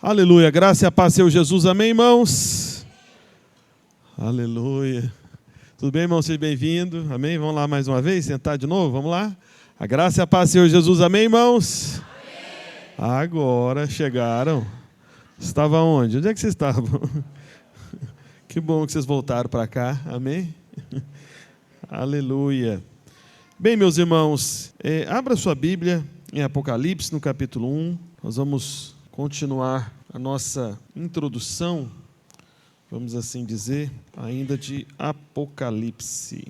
Aleluia, graça e a paz, Senhor Jesus, amém, irmãos? Aleluia. Tudo bem, irmão? Seja bem-vindo, amém? Vamos lá mais uma vez, sentar de novo, vamos lá? A graça e a paz, Senhor Jesus, amém, irmãos? Amém. Agora chegaram. Estava onde? Onde é que vocês estavam? Que bom que vocês voltaram para cá, amém? Aleluia. Bem, meus irmãos, abra sua Bíblia em Apocalipse, no capítulo 1, nós vamos continuar a nossa introdução, vamos assim dizer, ainda de Apocalipse.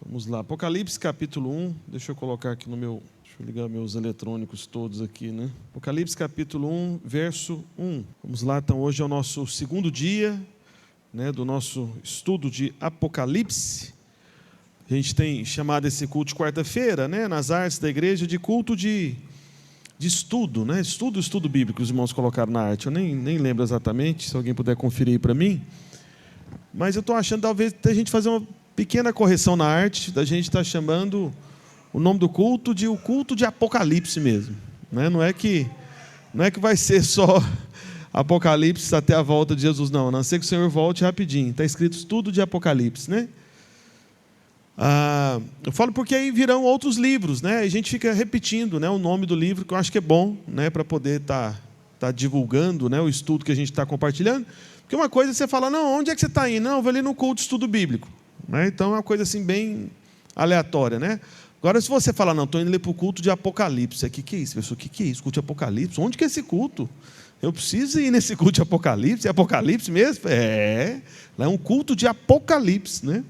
Vamos lá, Apocalipse capítulo 1, deixa eu colocar aqui no meu, deixa eu ligar meus eletrônicos todos aqui, né? Apocalipse capítulo 1, verso 1. Vamos lá, então hoje é o nosso segundo dia, né, do nosso estudo de Apocalipse. A gente tem chamado esse culto de quarta-feira, né, nas artes da igreja, de culto de estudo, né? Estudo bíblico, os irmãos colocaram na arte. Eu nem lembro exatamente, se alguém puder conferir aí para mim. Mas eu estou achando, talvez, a gente fazer uma pequena correção na arte, da gente estar chamando o nome do culto de o culto de Apocalipse mesmo. Né? Não é que vai ser só Apocalipse até a volta de Jesus, não. A não ser que o Senhor volte rapidinho. Está escrito estudo de Apocalipse, né? Eu falo porque aí virão outros livros, né? A gente fica repetindo, né, o nome do livro, que eu acho que é bom, né, para poder tá divulgando, né, o estudo que a gente está compartilhando. Porque uma coisa é você falar, não, onde é que você está indo? Não, eu vou ali no culto de estudo bíblico. Né? Então é uma coisa assim bem aleatória, né? Agora, se você falar, não, estou indo ler para o culto de Apocalipse, o que é isso, pessoal? O que é isso, culto de Apocalipse? Onde que é esse culto? Eu preciso ir nesse culto de Apocalipse? É Apocalipse mesmo? Lá é um culto de Apocalipse, né?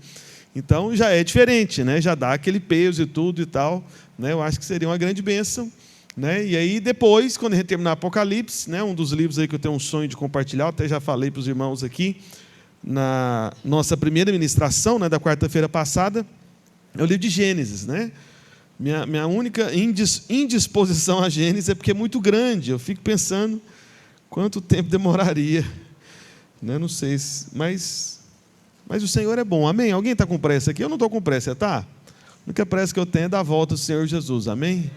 Então já é diferente, né? Já dá aquele peso e tudo e tal, né? Eu acho que seria uma grande bênção, né? E aí depois, quando a gente terminar Apocalipse, né? Um dos livros aí que eu tenho um sonho de compartilhar, até já falei para os irmãos aqui na nossa primeira ministração, né, da quarta-feira passada, é o livro de Gênesis, né? Minha única indisposição a Gênesis é porque é muito grande. Eu fico pensando quanto tempo demoraria, né? Não sei, mas o Senhor é bom, amém? Alguém está com pressa aqui? Eu não estou com pressa, você está? A única pressa que eu tenho é da volta do Senhor Jesus, amém?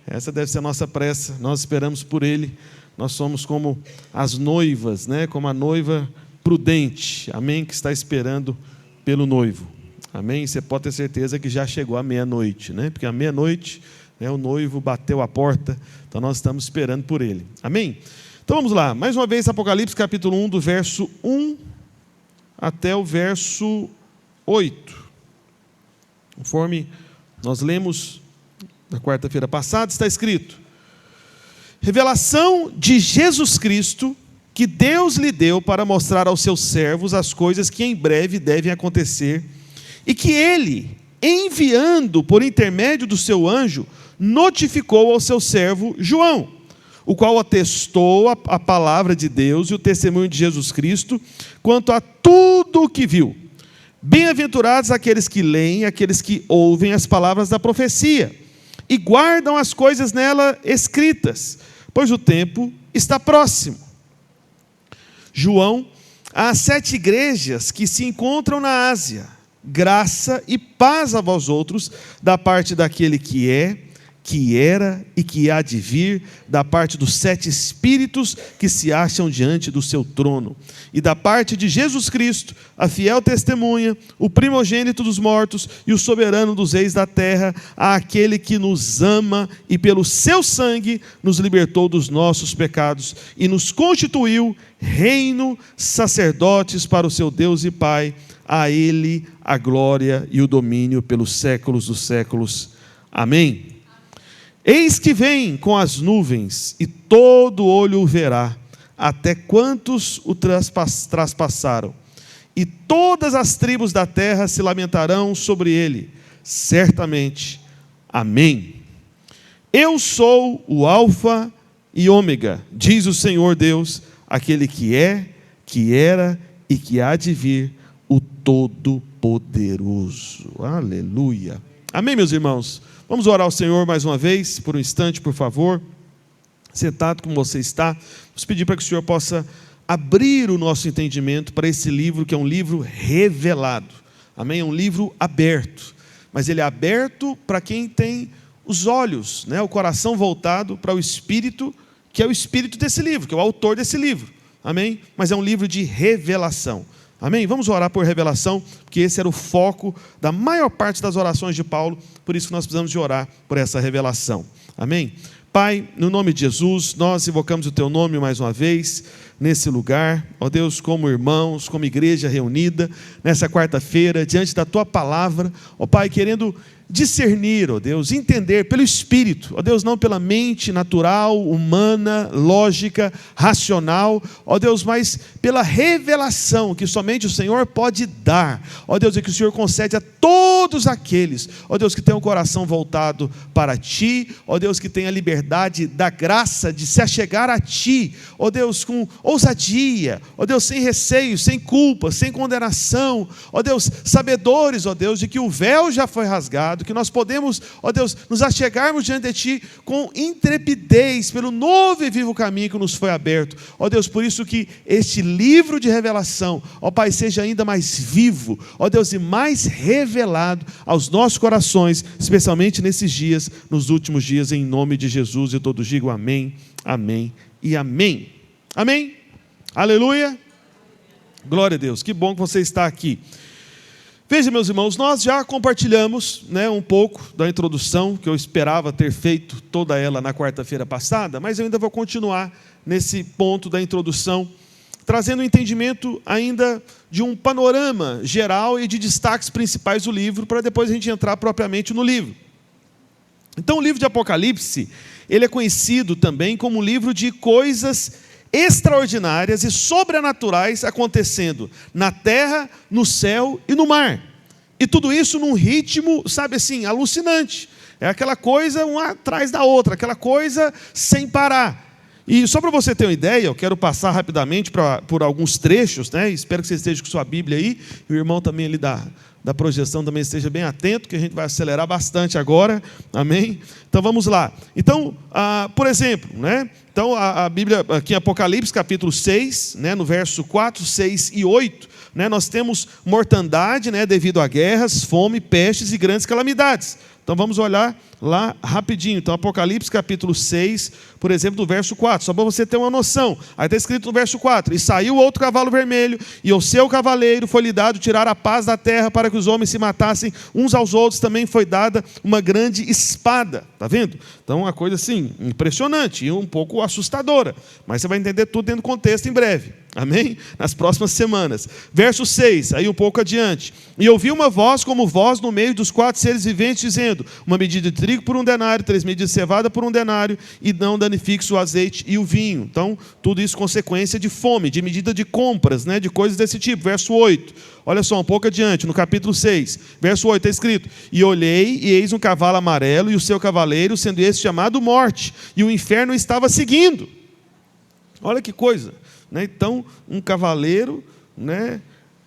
Essa deve ser a nossa pressa, nós esperamos por Ele, nós somos como as noivas, né? Como a noiva prudente, amém? Que está esperando pelo noivo, amém? Você pode ter certeza que já chegou a meia-noite, né? Porque à meia-noite, né, o noivo bateu a porta, então nós estamos esperando por Ele, amém? Então vamos lá, mais uma vez Apocalipse capítulo 1, do verso 1 até o verso 8. Conforme nós lemos na quarta-feira passada, está escrito: revelação de Jesus Cristo, que Deus lhe deu para mostrar aos seus servos as coisas que em breve devem acontecer, e que ele, enviando por intermédio do seu anjo, notificou ao seu servo João, o qual atestou a palavra de Deus e o testemunho de Jesus Cristo quanto a tudo o que viu. Bem-aventurados aqueles que leem, aqueles que ouvem as palavras da profecia e guardam as coisas nela escritas, pois o tempo está próximo. João, às 7 igrejas que se encontram na Ásia, graça e paz a vós outros, da parte daquele que é, que era e que há de vir, da parte dos 7 espíritos que se acham diante do seu trono, e da parte de Jesus Cristo, a fiel testemunha, o primogênito dos mortos e o soberano dos reis da terra, àquele que nos ama e pelo seu sangue nos libertou dos nossos pecados e nos constituiu reino, sacerdotes para o seu Deus e Pai. A ele a glória e o domínio pelos séculos dos séculos. Amém. Eis que vem com as nuvens, e todo olho o verá, até quantos o traspassaram, e todas as tribos da terra se lamentarão sobre ele, certamente. Amém. Eu sou o Alfa e Ômega, diz o Senhor Deus, aquele que é, que era e que há de vir, o Todo-Poderoso. Aleluia. Amém, meus irmãos? Vamos orar ao Senhor mais uma vez, por um instante, por favor. Sentado como você está, vamos pedir para que o Senhor possa abrir o nosso entendimento para esse livro, que é um livro revelado. Amém? É um livro aberto. Mas ele é aberto para quem tem os olhos, né, o coração voltado para o Espírito, que é o Espírito desse livro, que é o autor desse livro. Amém? Mas é um livro de revelação. Amém? Vamos orar por revelação, porque esse era o foco da maior parte das orações de Paulo, por isso que nós precisamos de orar por essa revelação. Amém? Pai, no nome de Jesus, nós invocamos o Teu nome mais uma vez, nesse lugar, ó Deus, como irmãos, como igreja reunida, nessa quarta-feira, diante da Tua palavra, ó Pai, querendo discernir, ó Deus, entender pelo Espírito, ó Deus, não pela mente natural, humana, lógica, racional, ó Deus, mas pela revelação que somente o Senhor pode dar, ó Deus, e que o Senhor concede a todos aqueles, ó Deus, que tem o coração voltado para Ti, ó Deus, que tem a liberdade da graça de se achegar a Ti, ó Deus, com ousadia, ó Deus, sem receio, sem culpa, sem condenação, ó Deus, sabedores, ó Deus, de que o véu já foi rasgado, que nós podemos, ó Deus, nos achegarmos diante de Ti com intrepidez pelo novo e vivo caminho que nos foi aberto. Ó Deus, por isso que este livro de revelação, ó Pai, seja ainda mais vivo, ó Deus, e mais revelado aos nossos corações, especialmente nesses dias, nos últimos dias, em nome de Jesus, e todos digam amém, amém e amém. Amém? Aleluia? Glória a Deus, que bom que você está aqui. Veja, meus irmãos, nós já compartilhamos, né, um pouco da introdução, que eu esperava ter feito toda ela na quarta-feira passada, mas eu ainda vou continuar nesse ponto da introdução, trazendo um entendimento ainda de um panorama geral e de destaques principais do livro, para depois a gente entrar propriamente no livro. Então, o livro de Apocalipse, ele é conhecido também como um livro de coisas extraordinárias e sobrenaturais acontecendo na terra, no céu e no mar. E tudo isso num ritmo, sabe assim, alucinante. É aquela coisa uma atrás da outra, aquela coisa sem parar. E só para você ter uma ideia, eu quero passar rapidamente por alguns trechos, né? Espero que você esteja com sua Bíblia aí, e o irmão também ali da projeção também esteja bem atento, que a gente vai acelerar bastante agora, amém? Então vamos lá. Então, por exemplo, né? Então a Bíblia, aqui em Apocalipse capítulo 6, né? No verso 4, 6 e 8, né? Nós temos mortandade, né? Devido a guerras, fome, pestes e grandes calamidades. Então vamos olhar lá rapidinho. Então Apocalipse capítulo 6, por exemplo, do verso 4, só para você ter uma noção. Aí está escrito no verso 4: e saiu outro cavalo vermelho, e ao seu cavaleiro foi-lhe dado tirar a paz da terra, para que os homens se matassem uns aos outros. Também foi dada uma grande espada. Está vendo? Então uma coisa assim, impressionante e um pouco assustadora, mas você vai entender tudo dentro do contexto em breve. Amém? Nas próximas semanas. Verso 6, aí um pouco adiante: e ouvi uma voz como voz no meio dos 4 seres viventes, dizendo: uma medida de trigo por 1 denário, 3 medidas de cevada por 1 denário, e não danifiques o azeite e o vinho. Então, tudo isso consequência de fome, de medida de compras, né, de coisas desse tipo. Verso 8, olha só, um pouco adiante, no capítulo 6, verso 8, está escrito: e olhei, e eis um cavalo amarelo, e o seu cavaleiro, sendo este chamado Morte, e o inferno estava seguindo. Olha que coisa, né? Então, um cavaleiro, né,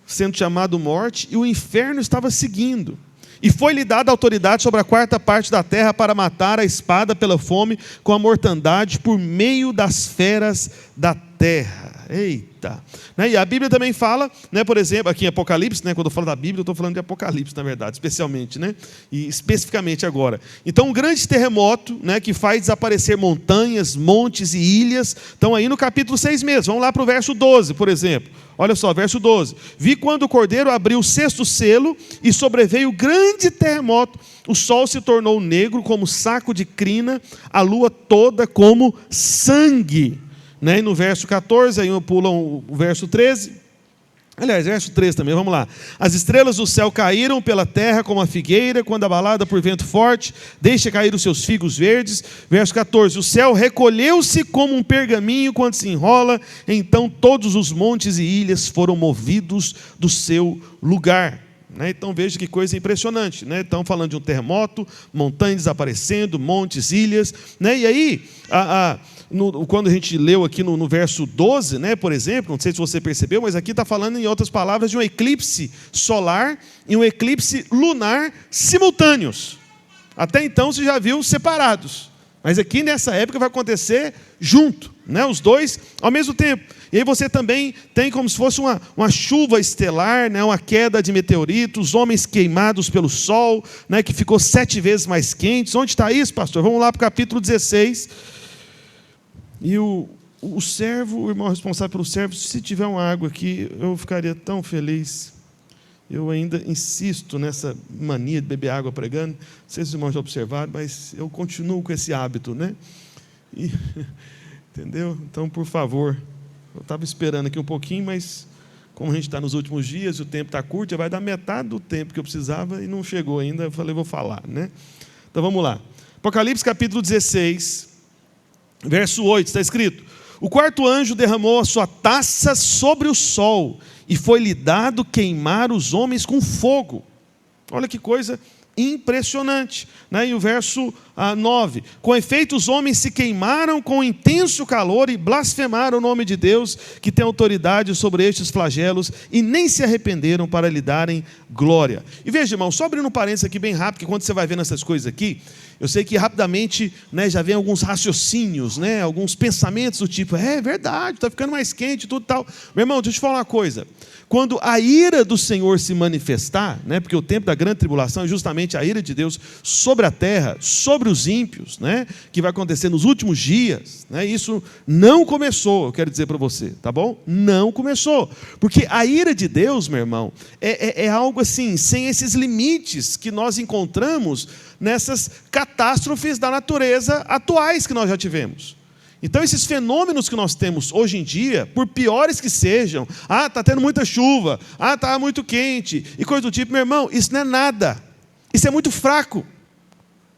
sendo chamado Morte, e o inferno estava seguindo. E foi-lhe dada autoridade sobre a 4ª parte da terra para matar a espada pela fome com a mortandade por meio das feras da terra. Eita! Né? E a Bíblia também fala, né, por exemplo, aqui em Apocalipse, né, quando eu falo da Bíblia, eu estou falando de Apocalipse, na verdade, especialmente, né, e especificamente agora. Então, um grande terremoto, né, que faz desaparecer montanhas, montes e ilhas, estão aí no capítulo 6 mesmo. Vamos lá para o verso 12, por exemplo. Olha só, verso 12: vi quando o cordeiro abriu o 6º selo, e sobreveio grande terremoto. O sol se tornou negro como saco de crina, a lua toda como sangue. Né? E no verso 14, aí pulam o verso 13. Aliás, verso 13 também, vamos lá. As estrelas do céu caíram pela terra como a figueira, quando abalada por vento forte, deixa cair os seus figos verdes. Verso 14, o céu recolheu-se como um pergaminho quando se enrola, então todos os montes e ilhas foram movidos do seu lugar. Né? Então veja que coisa impressionante, né? Estão falando de um terremoto, montanhas desaparecendo, montes, ilhas, né? E aí, quando a gente leu aqui no verso 12, né, por exemplo, não sei se você percebeu, mas aqui está falando, em outras palavras, de um eclipse solar e um eclipse lunar simultâneos. Até então se já viu separados, Mas aqui nessa época vai acontecer junto, né? Os dois ao mesmo tempo. E aí você também tem como se fosse uma chuva estelar, né? Uma queda de meteoritos, homens queimados pelo sol, né? Que ficou 7 vezes mais quentes. Onde está isso, pastor? Vamos lá para o capítulo 16. E o servo, o irmão responsável pelo servo, se tiver uma água aqui, eu ficaria tão feliz. Eu ainda insisto nessa mania de beber água pregando. Não sei se os irmãos já observaram, mas eu continuo com esse hábito, né? Entendeu? Então, por favor, eu estava esperando aqui um pouquinho, mas como a gente está nos últimos dias e o tempo está curto, já vai dar metade do tempo que eu precisava e não chegou ainda. Eu falei, vou falar, né? Então, vamos lá. Apocalipse capítulo 16, verso 8, está escrito: o quarto anjo derramou a sua taça sobre o sol, e foi-lhe dado queimar os homens com fogo. Olha que coisa impressionante, né? E o verso 9: com efeito os homens se queimaram com intenso calor e blasfemaram o nome de Deus, que tem autoridade sobre estes flagelos, e nem se arrependeram para lhe darem glória. E veja, irmão, só abrindo um parênteses aqui bem rápido, que quando você vai vendo essas coisas aqui, eu sei que rapidamente, né, já vem alguns raciocínios, né, alguns pensamentos do tipo, é verdade, está ficando mais quente, tudo tal. Meu irmão, deixa eu te falar uma coisa. Quando a ira do Senhor se manifestar, né, porque o tempo da grande tribulação é justamente a ira de Deus sobre a terra, sobre os ímpios, né, que vai acontecer nos últimos dias, né, isso não começou, eu quero dizer para você, tá bom? Não começou, porque a ira de Deus, meu irmão, é algo assim, sem esses limites que nós encontramos nessas catástrofes da natureza atuais que nós já tivemos. Então, esses fenômenos que nós temos hoje em dia, por piores que sejam, está tendo muita chuva, está muito quente, e coisa do tipo, meu irmão, isso não é nada, isso é muito fraco,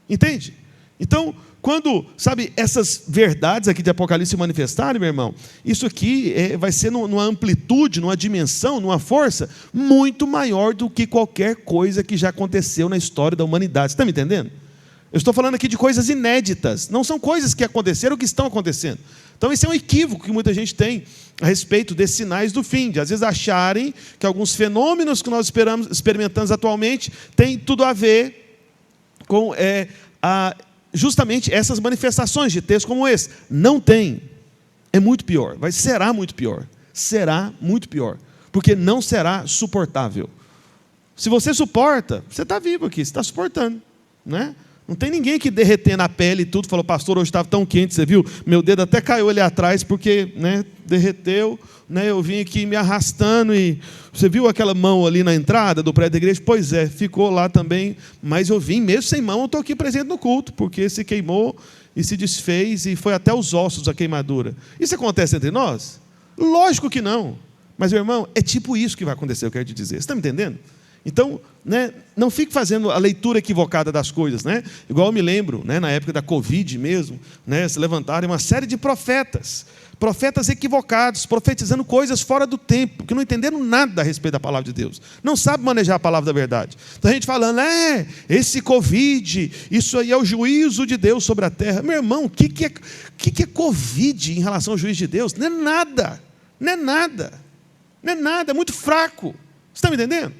entende? Então, quando, sabe, essas verdades aqui de Apocalipse se manifestarem, meu irmão, isso aqui vai ser numa amplitude, numa dimensão, numa força, muito maior do que qualquer coisa que já aconteceu na história da humanidade, você está me entendendo? Eu estou falando aqui de coisas inéditas, não são coisas que aconteceram ou que estão acontecendo. Então, esse é um equívoco que muita gente tem a respeito desses sinais do fim, de às vezes acharem que alguns fenômenos que nós experimentamos atualmente têm tudo a ver com justamente essas manifestações de textos como esse. Não tem. É muito pior. Será muito pior. Será muito pior. Porque não será suportável. Se você suporta, você está vivo aqui, você está suportando, né? Não tem ninguém que derreter na pele e tudo, falou, pastor, hoje estava tão quente, você viu? Meu dedo até caiu ali atrás, porque, né, derreteu, né, eu vim aqui me arrastando, e você viu aquela mão ali na entrada do prédio da igreja? Pois é, ficou lá também, mas eu vim mesmo sem mão, eu estou aqui presente no culto, porque se queimou e se desfez, e foi até os ossos a queimadura. Isso acontece entre nós? Lógico que não, mas, meu irmão, é tipo isso que vai acontecer, eu quero te dizer, você está me entendendo? Então, né, não fique fazendo a leitura equivocada das coisas, né? Igual eu me lembro, né, na época da Covid mesmo, né, se levantaram uma série de profetas equivocados, profetizando coisas fora do tempo, que não entenderam nada a respeito da palavra de Deus, não sabem manejar a palavra da verdade. Então a gente falando, esse Covid, isso aí é o juízo de Deus sobre a terra. Meu irmão, o que é Covid em relação ao juízo de Deus? Não é nada, é muito fraco. Você está me entendendo?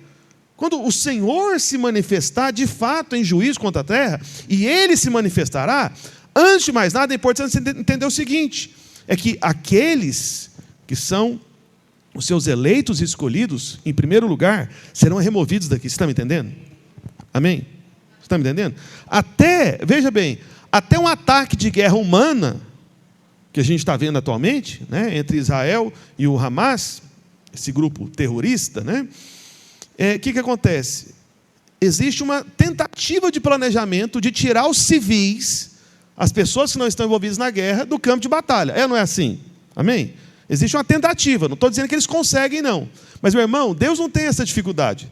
Quando o Senhor se manifestar de fato em juízo contra a terra, e Ele se manifestará, antes de mais nada é importante você entender o seguinte, é que aqueles que são os seus eleitos e escolhidos, em primeiro lugar, serão removidos daqui, você está me entendendo? Amém? Você está me entendendo? Veja bem, até um ataque de guerra humana, que a gente está vendo atualmente, né, entre Israel e o Hamas, esse grupo terrorista, né? O que acontece? Existe uma tentativa de planejamento de tirar os civis, as pessoas que não estão envolvidas na guerra, do campo de batalha. Não é assim? Amém? Existe uma tentativa, não estou dizendo que eles conseguem, não. Mas, meu irmão, Deus não tem essa dificuldade.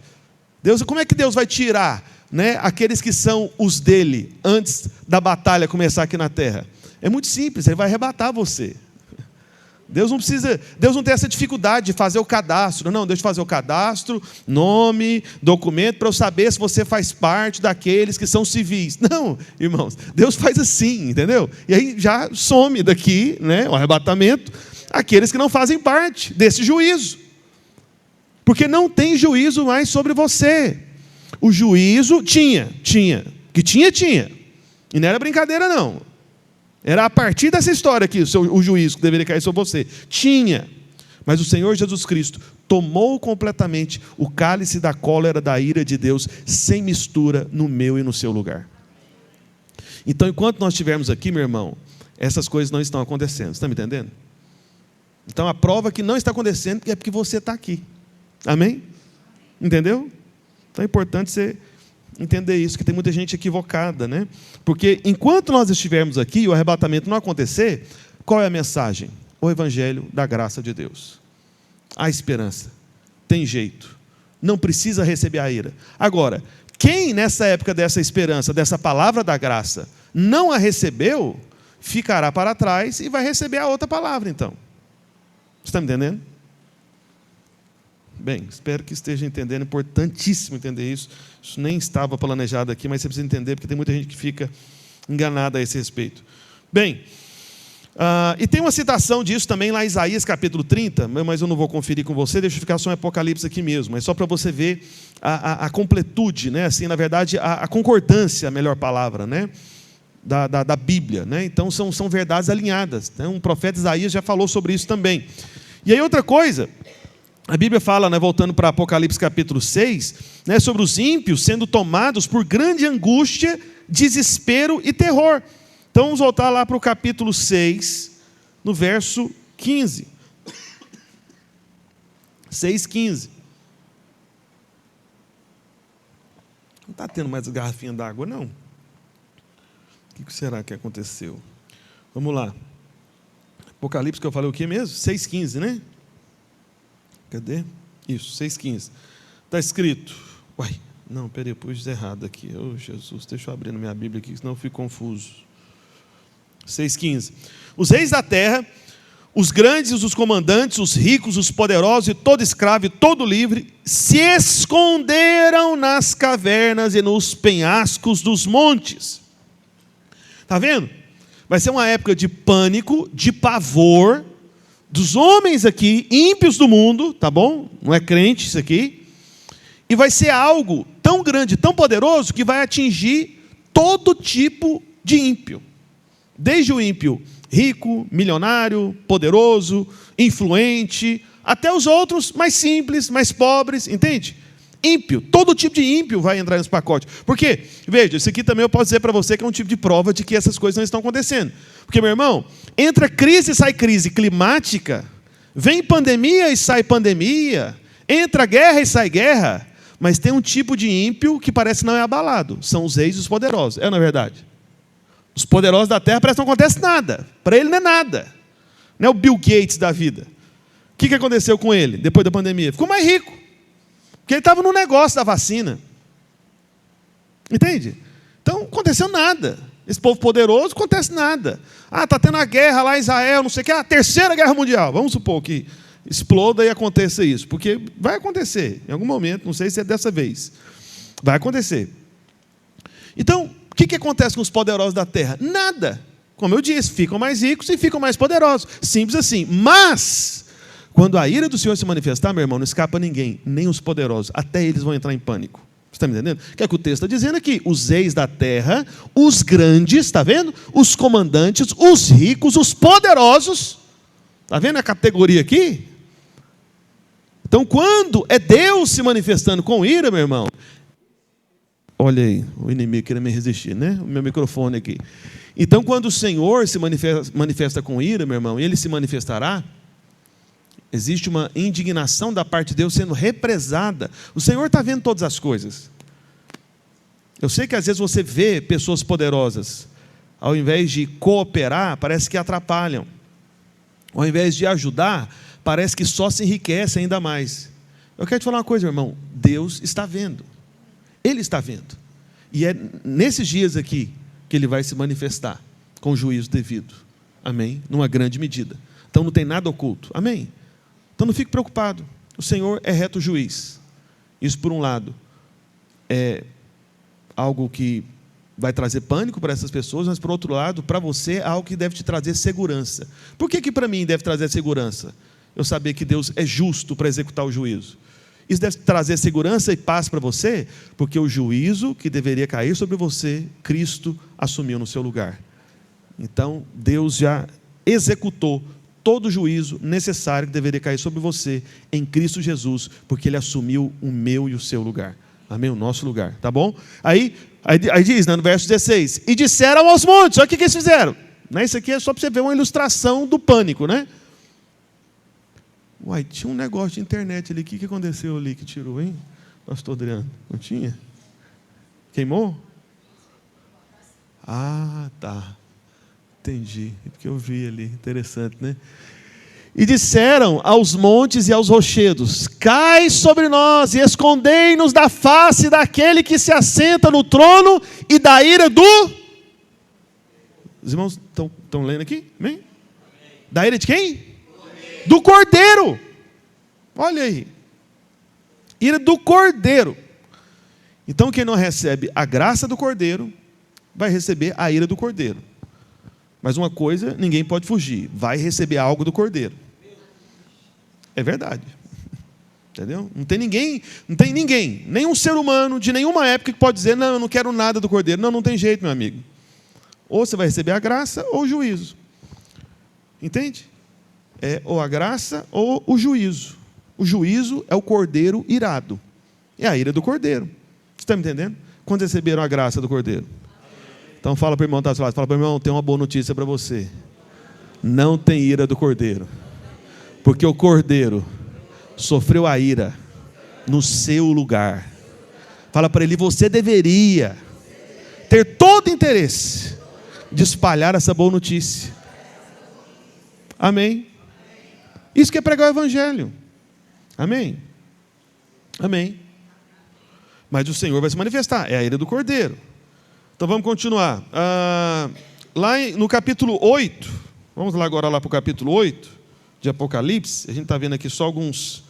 Como é que Deus vai tirar, né, aqueles que são os dele, antes da batalha começar aqui na terra? É muito simples, Ele vai arrebatar você. Deus não tem essa dificuldade de fazer o cadastro. Não, deixa eu fazer o cadastro, nome, documento, para eu saber se você faz parte daqueles que são civis. Não, irmãos, Deus faz assim, entendeu? E aí já some daqui, né, o arrebatamento, aqueles que não fazem parte desse juízo. Porque não tem juízo mais sobre você. O juízo tinha. E não era brincadeira, não. Era a partir dessa história aqui, o juízo que deveria cair sobre você. Tinha. Mas o Senhor Jesus Cristo tomou completamente o cálice da cólera, da ira de Deus, sem mistura, no meu e no seu lugar. Então, enquanto nós estivermos aqui, meu irmão, essas coisas não estão acontecendo. Você está me entendendo? Então, a prova que não está acontecendo é porque você está aqui. Amém? Entendeu? Então, é importante você entender isso, que tem muita gente equivocada, né? Porque enquanto nós estivermos aqui e o arrebatamento não acontecer, qual é a mensagem? O evangelho da graça de Deus. Há esperança. Tem jeito. Não precisa receber a ira. Agora, quem nessa época dessa esperança, dessa palavra da graça, não a recebeu, ficará para trás e vai receber a outra palavra, então. Você está me entendendo? Bem, espero que esteja entendendo. É importantíssimo entender isso. Isso nem estava planejado aqui, mas você precisa entender, porque tem muita gente que fica enganada a esse respeito. Bem, e tem uma citação disso também lá em Isaías capítulo 30, mas eu não vou conferir com você, deixa eu ficar só em Apocalipse aqui mesmo, mas só para você ver a completude, né? Assim, na verdade, a concordância, a melhor palavra, né? Da Bíblia, né? Então são verdades alinhadas, né? Um profeta Isaías já falou sobre isso também. E aí outra coisa, a Bíblia fala, né, voltando para Apocalipse capítulo 6, né, sobre os ímpios sendo tomados por grande angústia, desespero e terror. Então vamos voltar lá para o capítulo 6, no verso 15. 6,15. Não está tendo mais garrafinha d'água, não? O que será que aconteceu? Vamos lá. Apocalipse que eu falei o que mesmo? 6,15, né? Cadê? Isso, 6,15. Está escrito. Uai, não, peraí, eu pus errado aqui. Oh, Jesus, deixa eu abrir na minha Bíblia aqui, senão eu fico confuso. 6,15. Os reis da terra, os grandes, os comandantes, os ricos, os poderosos, e todo escravo e todo livre, se esconderam nas cavernas e nos penhascos dos montes. Está vendo? Vai ser uma época de pânico, de pavor, dos homens aqui, ímpios do mundo, tá bom? Não é crente isso aqui. E vai ser algo tão grande, tão poderoso, que vai atingir todo tipo de ímpio. Desde o ímpio rico, milionário, poderoso, influente, até os outros mais simples, mais pobres, entende? Ímpio, todo tipo de ímpio vai entrar nesse pacote. Por quê? Veja, isso aqui também eu posso dizer para você que é um tipo de prova de que essas coisas não estão acontecendo. Porque, meu irmão, entra crise e sai crise climática, vem pandemia e sai pandemia, entra guerra e sai guerra, mas tem um tipo de ímpio que parece não é abalado, são os reis e os poderosos. É, não é verdade? Os poderosos da terra parece que não acontece nada, para ele não é nada. Não é o Bill Gates da vida. O que aconteceu com ele depois da pandemia? Ficou mais rico. Porque ele estava no negócio da vacina. Entende? Então, não aconteceu nada. Esse povo poderoso, não acontece nada. Está tendo a guerra lá em Israel, não sei o que, a terceira guerra mundial. Vamos supor que exploda e aconteça isso. Porque vai acontecer, em algum momento, não sei se é dessa vez. Vai acontecer. Então, o que acontece com os poderosos da terra? Nada. Como eu disse, ficam mais ricos e ficam mais poderosos. Simples assim. Mas quando a ira do Senhor se manifestar, meu irmão, não escapa ninguém, nem os poderosos, até eles vão entrar em pânico. Você está me entendendo? O que é que o texto está dizendo aqui? Os reis da terra, os grandes, está vendo? Os comandantes, os ricos, os poderosos. Está vendo a categoria aqui? Então, quando é Deus se manifestando com ira, meu irmão, olha aí, o inimigo querendo me resistir, né? O meu microfone aqui. Então, quando o Senhor se manifesta com ira, meu irmão, e Ele se manifestará, existe uma indignação da parte de Deus sendo represada. O Senhor está vendo todas as coisas. Eu sei que às vezes você vê pessoas poderosas, ao invés de cooperar, parece que atrapalham. Ao invés de ajudar, parece que só se enriquece ainda mais. Eu quero te falar uma coisa, meu irmão. Deus está vendo. Ele está vendo. E é nesses dias aqui que Ele vai se manifestar com o juízo devido. Amém? Numa grande medida. Então não tem nada oculto. Amém? Então não fique preocupado. O Senhor é reto juiz. Isso, por um lado, é algo que vai trazer pânico para essas pessoas, mas, por outro lado, para você, é algo que deve te trazer segurança. Por que para mim deve trazer segurança? Eu saber que Deus é justo para executar o juízo. Isso deve trazer segurança e paz para você, porque o juízo que deveria cair sobre você, Cristo assumiu no seu lugar. Então, Deus já executou todo o juízo necessário que deveria cair sobre você em Cristo Jesus, porque Ele assumiu o meu e o seu lugar. Amém? O nosso lugar, tá bom? Aí diz, né, no verso 16, e disseram aos montes, olha o que eles fizeram. Né, isso aqui é só para você ver uma ilustração do pânico, né? Uai, tinha um negócio de internet ali, o que aconteceu ali que tirou, hein? Pastor Adriano, não tinha? Queimou? Ah, tá. Entendi, porque eu vi ali, interessante, né? E disseram aos montes e aos rochedos: cai sobre nós e escondei-nos da face daquele que se assenta no trono e da ira do... Os irmãos estão lendo aqui? Amém? Da ira de quem? Do Cordeiro. Olha aí. Ira do Cordeiro. Então quem não recebe a graça do Cordeiro, vai receber a ira do Cordeiro. Mas uma coisa, ninguém pode fugir, vai receber algo do Cordeiro. É verdade. Entendeu? Não tem ninguém, nenhum ser humano de nenhuma época que pode dizer, não, eu não quero nada do Cordeiro. Não, não tem jeito, meu amigo. Ou você vai receber a graça ou o juízo. Entende? É ou a graça ou o juízo. O juízo é o Cordeiro irado. É a ira do Cordeiro. Você está me entendendo? Quando receberam a graça do Cordeiro? Então fala para o irmão, fala para o irmão, tem uma boa notícia para você. Não tem ira do Cordeiro. Porque o Cordeiro sofreu a ira no seu lugar. Fala para ele, você deveria ter todo interesse de espalhar essa boa notícia. Amém? Isso que é pregar o Evangelho. Amém? Amém. Mas o Senhor vai se manifestar, é a ira do Cordeiro. Então vamos continuar. Lá no capítulo 8, vamos lá agora para o capítulo 8 de Apocalipse. A gente está vendo aqui só alguns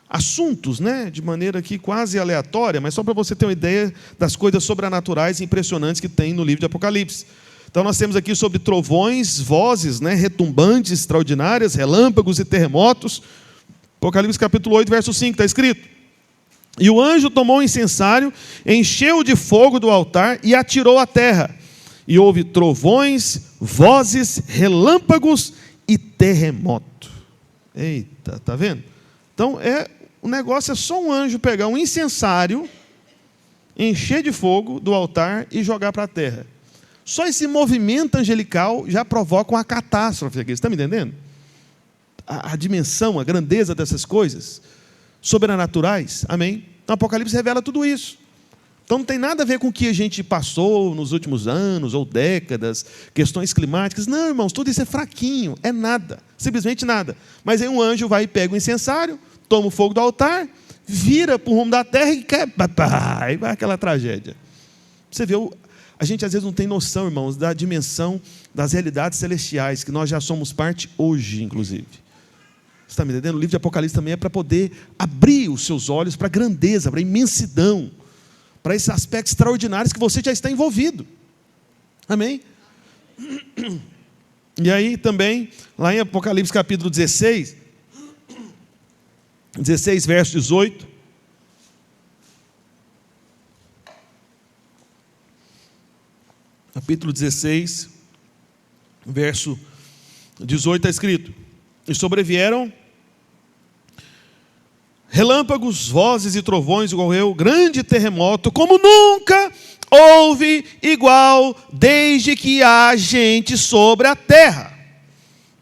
assuntos, né, de maneira aqui quase aleatória, mas só para você ter uma ideia das coisas sobrenaturais e impressionantes que tem no livro de Apocalipse. Então nós temos aqui sobre trovões, vozes, né, retumbantes, extraordinárias, relâmpagos e terremotos. Apocalipse capítulo 8, verso 5, está escrito: e o anjo tomou o incensário, encheu de fogo do altar e atirou à terra. E houve trovões, vozes, relâmpagos e terremoto. Eita, tá vendo? Então o negócio é só um anjo pegar um incensário, encher de fogo do altar e jogar para a terra. Só esse movimento angelical já provoca uma catástrofe aqui. Você está me entendendo? A dimensão, a grandeza dessas coisas sobrenaturais, amém? Então, o Apocalipse revela tudo isso. Então, não tem nada a ver com o que a gente passou nos últimos anos ou décadas, questões climáticas. Não, irmãos, tudo isso é fraquinho, é nada, simplesmente nada. Mas aí um anjo vai e pega o incensário, toma o fogo do altar, vira para o rumo da terra e cai, aí vai aquela tragédia. Você vê, a gente às vezes não tem noção, irmãos, da dimensão das realidades celestiais, que nós já somos parte hoje, inclusive. Você está me entendendo? O livro de Apocalipse também é para poder abrir os seus olhos para a grandeza, para a imensidão, para esses aspectos extraordinários que você já está envolvido. Amém? E aí também, lá em Apocalipse capítulo 16, verso 18. Capítulo 16, verso 18 está escrito: e sobrevieram relâmpagos, vozes e trovões, e ocorreu grande terremoto, como nunca houve igual desde que há gente sobre a terra.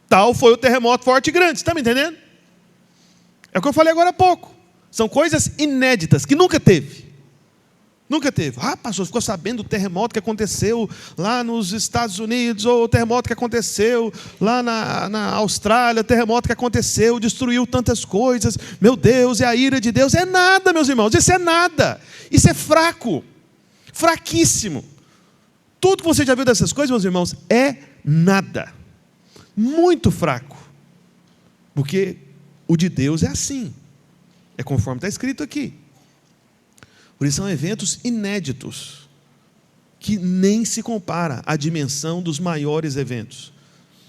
Tal foi o terremoto forte e grande. Você está me entendendo? É o que eu falei agora há pouco. São coisas inéditas, que nunca teve. Nunca teve. Ah, pastor, ficou sabendo do terremoto que aconteceu lá nos Estados Unidos, ou o terremoto que aconteceu lá na Austrália, o terremoto que aconteceu, destruiu tantas coisas. Meu Deus, é a ira de Deus. É nada, meus irmãos, isso é nada. Isso é fraco, fraquíssimo. Tudo que você já viu dessas coisas, meus irmãos, é nada. Muito fraco. Porque o de Deus é assim. É conforme está escrito aqui. Por isso são eventos inéditos, que nem se compara à dimensão dos maiores eventos.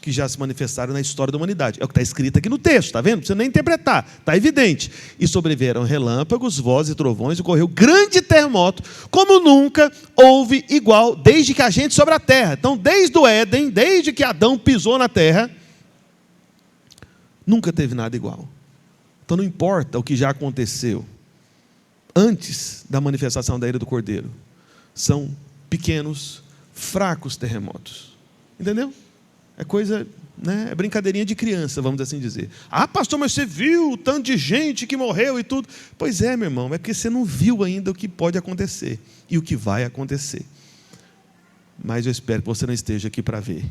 que já se manifestaram na história da humanidade. É o que está escrito aqui no texto, está vendo? Não precisa nem interpretar, está evidente. E sobreviveram relâmpagos, vozes e trovões, e ocorreu grande terremoto, como nunca houve igual, desde que a gente sobre a terra. Então, desde o Éden, desde que Adão pisou na terra, nunca teve nada igual. Então, não importa o que já aconteceu antes da manifestação da ira do Cordeiro, são pequenos, fracos terremotos. Entendeu? É coisa, né? É brincadeirinha de criança, vamos assim dizer. Ah, pastor, mas você viu o tanto de gente que morreu e tudo. Pois é, meu irmão, é porque você não viu ainda o que pode acontecer e o que vai acontecer. Mas eu espero que você não esteja aqui para ver.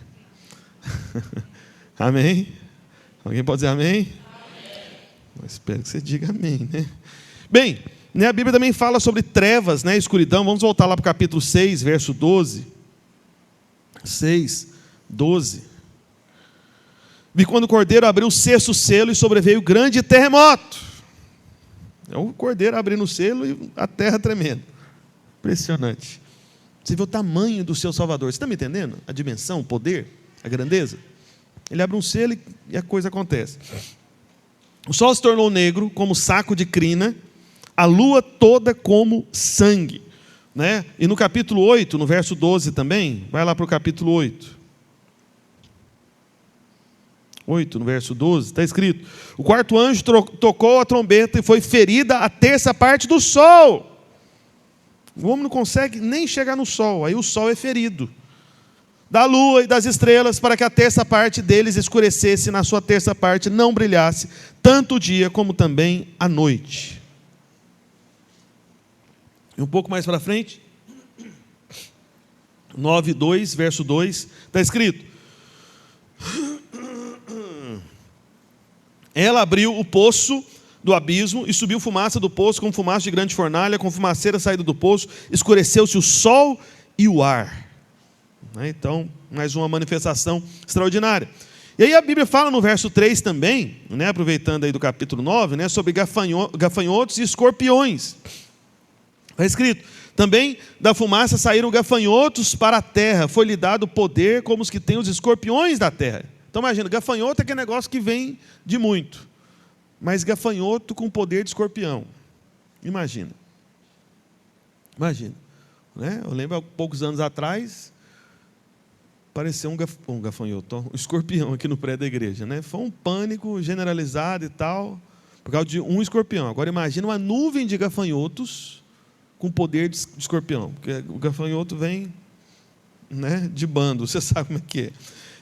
Amém? Alguém pode dizer amém? Amém. Eu espero que você diga amém, né? Bem, né, a Bíblia também fala sobre trevas, né, escuridão. Vamos voltar lá para o capítulo 6, verso 12. 6, 12. Vi quando o Cordeiro abriu o sexto selo e sobreveio grande terremoto. É o Cordeiro abrindo o selo e a terra tremendo. Impressionante. Você vê o tamanho do seu Salvador. Você está me entendendo? A dimensão, o poder, a grandeza. Ele abre um selo e a coisa acontece. O sol se tornou negro como saco de crina, a lua toda como sangue. Né? E no capítulo 8, no verso 12 também, vai lá para o capítulo 8. 8, no verso 12, está escrito: o quarto anjo tocou a trombeta e foi ferida a terça parte do sol. O homem não consegue nem chegar no sol, aí o sol é ferido. Da lua e das estrelas, para que a terça parte deles escurecesse, na sua terça parte não brilhasse, tanto o dia como também a noite. E um pouco mais para frente, 9:2, verso 2, está escrito: ela abriu o poço do abismo e subiu fumaça do poço, como fumaça de grande fornalha, com fumaceira saída do poço, escureceu-se o sol e o ar. Então, mais uma manifestação extraordinária. E aí a Bíblia fala no verso 3 também, né, aproveitando aí do capítulo 9, né, sobre gafanhotos e escorpiões. Está escrito: também da fumaça saíram gafanhotos para a terra, foi-lhe dado poder como os que têm os escorpiões da terra. Então imagina, gafanhoto é aquele negócio que vem de muito, mas gafanhoto com poder de escorpião. Imagina. Né? Eu lembro há poucos anos atrás, apareceu um gafanhoto, um escorpião aqui no prédio da igreja. Né? Foi um pânico generalizado e tal, por causa de um escorpião. Agora imagina uma nuvem de gafanhotos com poder de escorpião, porque o gafanhoto vem, né, de bando, você sabe como é que é.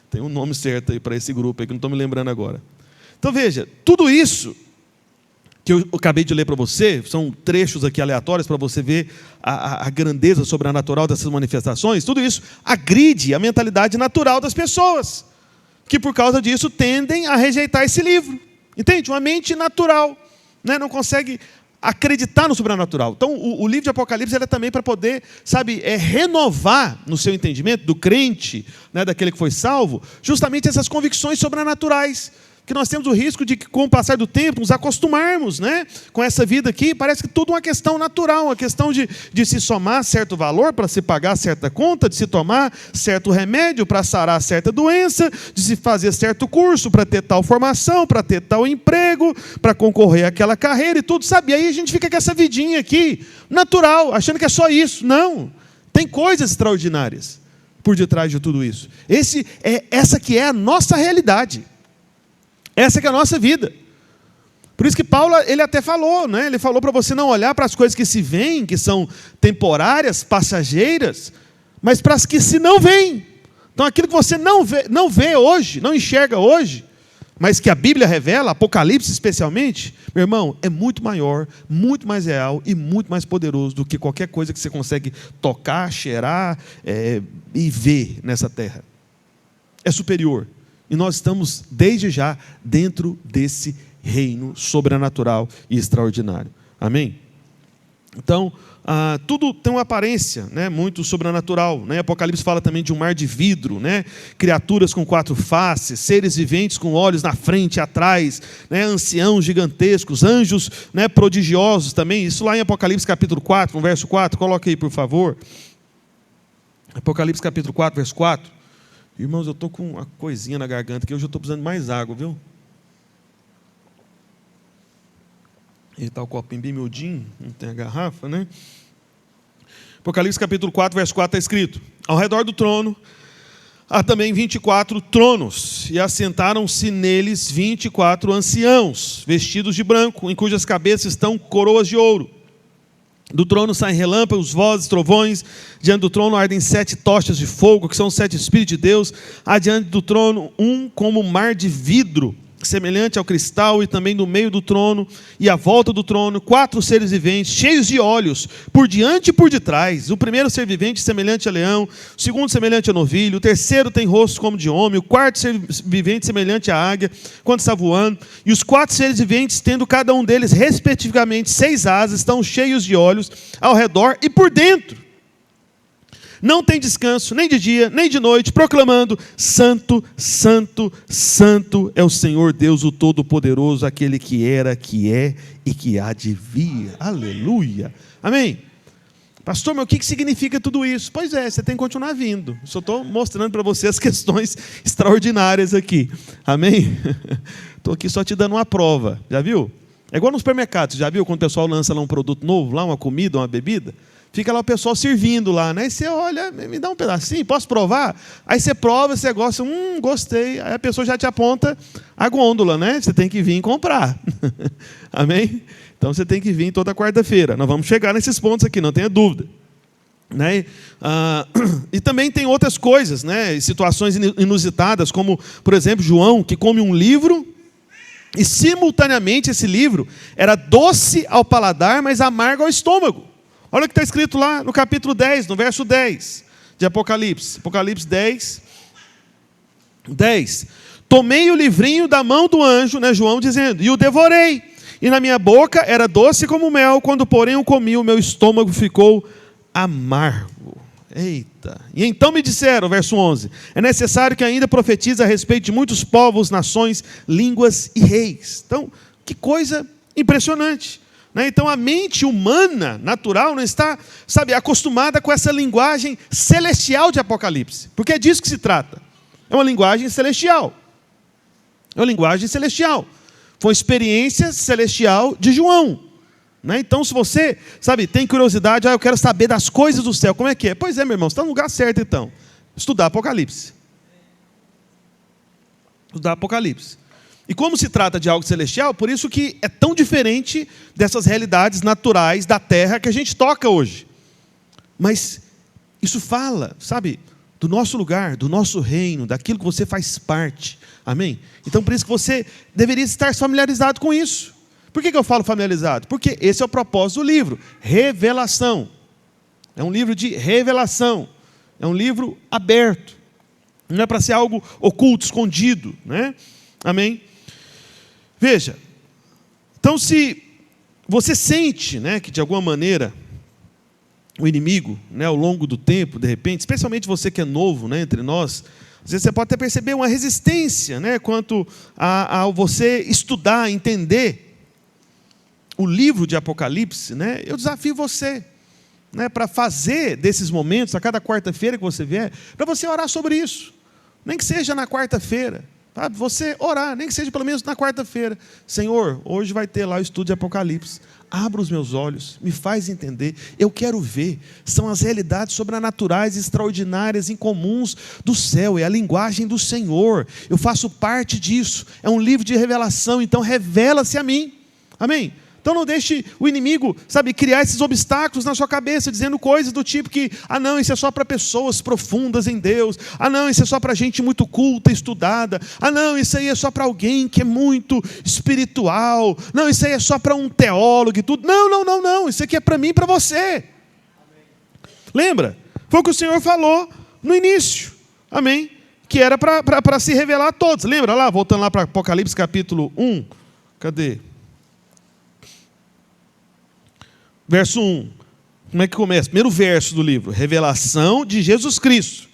Tem um nome certo aí para esse grupo aí, que não estou me lembrando agora. Então veja, tudo isso que eu acabei de ler para você, são trechos aqui aleatórios para você ver a grandeza sobrenatural dessas manifestações, tudo isso agride a mentalidade natural das pessoas, que por causa disso tendem a rejeitar esse livro. Entende? Uma mente natural, né, não consegue acreditar no sobrenatural. Então, o livro de Apocalipse é também para poder, renovar no seu entendimento do crente, né, daquele que foi salvo, justamente essas convicções sobrenaturais. Que nós temos o risco de, com o passar do tempo, nos acostumarmos, né, com essa vida aqui. Parece que tudo é uma questão natural, uma questão de se somar certo valor para se pagar certa conta, de se tomar certo remédio para sarar certa doença, de se fazer certo curso para ter tal formação, para ter tal emprego, para concorrer àquela carreira e tudo, sabe? E aí a gente fica com essa vidinha aqui, natural, achando que é só isso. Não, tem coisas extraordinárias por detrás de tudo isso. Essa que é a nossa realidade. Essa que é a nossa vida. Por isso que Paulo, ele até falou, né? Ele falou para você não olhar para as coisas que se veem, que são temporárias, passageiras, mas para as que se não veem. Então aquilo que você não vê hoje, não enxerga hoje, mas que a Bíblia revela, Apocalipse especialmente, meu irmão, é muito maior, muito mais real e muito mais poderoso do que qualquer coisa que você consegue tocar, cheirar e ver nessa terra. É superior. E nós estamos, desde já, dentro desse reino sobrenatural e extraordinário. Amém? Então, tudo tem uma aparência, né, muito sobrenatural. Né? Apocalipse fala também de um mar de vidro, né? Criaturas com 4 faces, seres viventes com olhos na frente e atrás, né? Anciãos gigantescos, anjos, né, prodigiosos também. Isso lá em Apocalipse capítulo 4, no verso 4. Coloque aí, por favor. Apocalipse capítulo 4, verso 4. Irmãos, eu estou com uma coisinha na garganta que hoje eu estou precisando de mais água, viu? E está o copinho bem miudinho, não tem a garrafa, né? Apocalipse capítulo 4, verso 4 está escrito: ao redor do trono há também 24 tronos, e assentaram-se neles 24 anciãos, vestidos de branco, em cujas cabeças estão coroas de ouro. Do trono saem relâmpagos, vozes, trovões. Diante do trono ardem 7 tochas de fogo, que são os 7 Espíritos de Deus. Há diante do trono um como mar de vidro, semelhante ao cristal, e também no meio do trono e à volta do trono 4 seres viventes, cheios de olhos, por diante e por detrás. O primeiro ser vivente semelhante a leão, o segundo semelhante a novilho, o terceiro tem rosto como de homem, o quarto ser vivente semelhante à águia, quando está voando, e os 4 seres viventes, tendo cada um deles respectivamente 6 asas, estão cheios de olhos ao redor e por dentro. Não tem descanso, nem de dia, nem de noite, proclamando: Santo, Santo, Santo é o Senhor Deus, o Todo-Poderoso, aquele que era, que é e que há de vir. Aleluia. Amém? Pastor, mas o que significa tudo isso? Pois é, você tem que continuar vindo. Só estou mostrando para você as questões extraordinárias aqui. Amém? Estou aqui só te dando uma prova. Já viu? É igual no supermercado. Já viu quando o pessoal lança lá um produto novo, lá uma comida, uma bebida? Fica lá o pessoal servindo lá, né? E você olha, me dá um pedacinho, posso provar? Aí você prova, você gosta, gostei. Aí a pessoa já te aponta a gôndola, né? Você tem que vir comprar. Amém? Então você tem que vir toda quarta-feira. Nós vamos chegar nesses pontos aqui, não tenha dúvida. Né? E também tem outras coisas, né? Situações inusitadas, como, por exemplo, João, que come um livro, e simultaneamente esse livro era doce ao paladar, mas amargo ao estômago. Olha o que está escrito lá no capítulo 10, no verso 10 de Apocalipse. Apocalipse 10. Tomei o livrinho da mão do anjo, né, João dizendo, e o devorei. E na minha boca era doce como mel, quando porém o comi, o meu estômago ficou amargo. Eita. E então me disseram, verso 11, é necessário que ainda profetize a respeito de muitos povos, nações, línguas e reis. Então, que coisa impressionante. Então a mente humana, natural, não está, acostumada com essa linguagem celestial de Apocalipse. Porque é disso que se trata. É uma linguagem celestial. É uma linguagem celestial. Foi uma experiência celestial de João. Então se você, tem curiosidade, eu quero saber das coisas do céu, como é que é? Pois é, meu irmão, você está no lugar certo então. Estudar Apocalipse. Estudar Apocalipse. E como se trata de algo celestial, por isso que é tão diferente dessas realidades naturais da terra que a gente toca hoje. Mas isso fala, do nosso lugar, do nosso reino, daquilo que você faz parte. Amém? Então por isso que você deveria estar familiarizado com isso. Por que eu falo familiarizado? Porque esse é o propósito do livro, revelação. É um livro de revelação. É um livro aberto. Não é para ser algo oculto, escondido, né? Amém? Veja, então se você sente, que de alguma maneira o inimigo, ao longo do tempo, de repente, especialmente você que é novo, entre nós, às vezes você pode até perceber uma resistência, quanto a você estudar, entender o livro de Apocalipse, eu desafio você, para fazer desses momentos, a cada quarta-feira que você vier, para você orar sobre isso, nem que seja na quarta-feira. Você orar, nem que seja pelo menos na quarta-feira. Senhor, hoje vai ter lá o estudo de Apocalipse. Abra os meus olhos, me faz entender. Eu quero ver. São as realidades sobrenaturais, extraordinárias, incomuns do céu. É a linguagem do Senhor. Eu faço parte disso. É um livro de revelação, então revela-se a mim. Amém? Então não deixe o inimigo, criar esses obstáculos na sua cabeça, dizendo coisas do tipo que, não, isso é só para pessoas profundas em Deus, não, isso é só para gente muito culta, estudada, não, isso aí é só para alguém que é muito espiritual, não, isso aí é só para um teólogo e tudo. Não, isso aqui é para mim e para você. Lembra? Foi o que o Senhor falou no início, amém? Que era para se revelar a todos. Lembra lá, voltando lá para Apocalipse capítulo 1, cadê? Verso 1, como é que começa? Primeiro verso do livro, revelação de Jesus Cristo.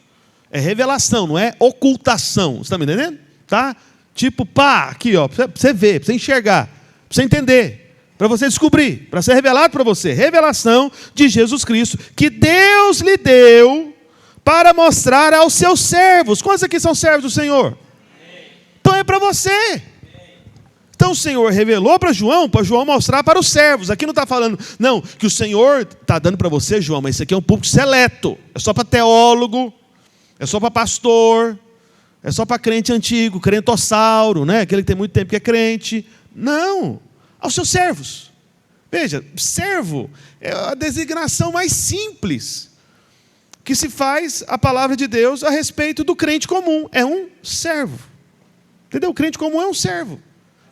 É revelação, não é ocultação. Você está me entendendo? Tá? Tipo, aqui, para você ver, para você enxergar, para você entender, para você descobrir, para ser revelado para você. Revelação de Jesus Cristo, que Deus lhe deu para mostrar aos seus servos. Quantos aqui são servos do Senhor? Então é para você. Então o Senhor revelou para João mostrar para os servos. Aqui não está falando, não, que o Senhor está dando para você, João, mas isso aqui é um público seleto. É só para teólogo, é só para pastor, é só para crente antigo, crentossauro, né? Aquele que tem muito tempo que é crente. Não, aos seus servos. Veja, servo é a designação mais simples que se faz a palavra de Deus a respeito do crente comum. É um servo. Entendeu? O crente comum é um servo.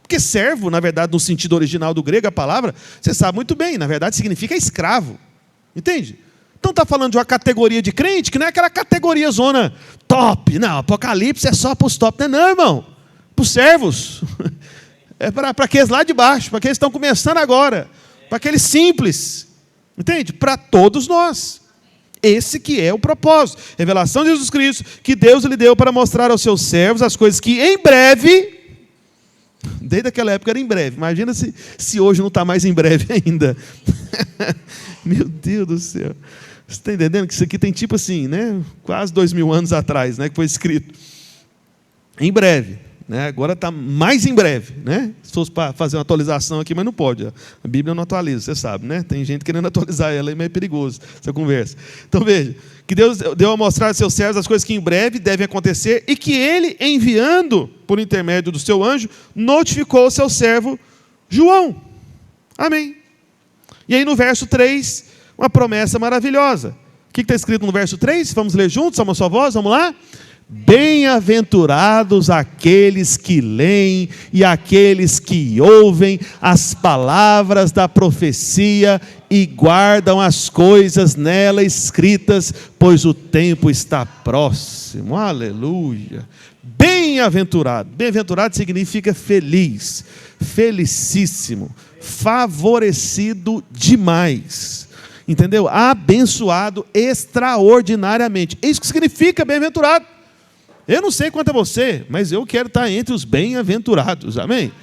Porque servo, na verdade, no sentido original do grego, a palavra, você sabe muito bem, na verdade significa escravo. Entende? Então está falando de uma categoria de crente que não é aquela categoria zona top. Não, Apocalipse é só para os top. Não, irmão. Para os servos. É para aqueles lá de baixo, para aqueles que estão começando agora. Para aqueles simples. Entende? Para todos nós. Esse que é o propósito. Revelação de Jesus Cristo, que Deus lhe deu para mostrar aos seus servos as coisas que em breve... Desde aquela época era em breve. Imagina se hoje não está mais em breve ainda. Meu Deus do céu. Você está entendendo que isso aqui tem tipo assim, né? Quase 2000 anos atrás, né? Que foi escrito. Em breve. Né? Agora está mais em breve. Né? Se fosse para fazer uma atualização aqui, mas não pode. A Bíblia não atualiza, você sabe. Né? Tem gente querendo atualizar ela, é meio perigoso essa conversa. Então veja, que Deus deu a mostrar aos seus servos as coisas que em breve devem acontecer e que ele, enviando por intermédio do seu anjo, notificou o seu servo João. Amém. E aí no verso 3, uma promessa maravilhosa. O que está escrito no verso 3? Vamos ler juntos, a uma só voz, vamos lá? Bem-aventurados aqueles que leem e aqueles que ouvem as palavras da profecia e guardam as coisas nela escritas, pois o tempo está próximo. Aleluia! Bem-aventurado. Bem-aventurado significa feliz, felicíssimo, favorecido demais. Entendeu? Abençoado extraordinariamente. É isso que significa bem-aventurado. Eu não sei quanto a você, mas eu quero estar entre os bem-aventurados, amém?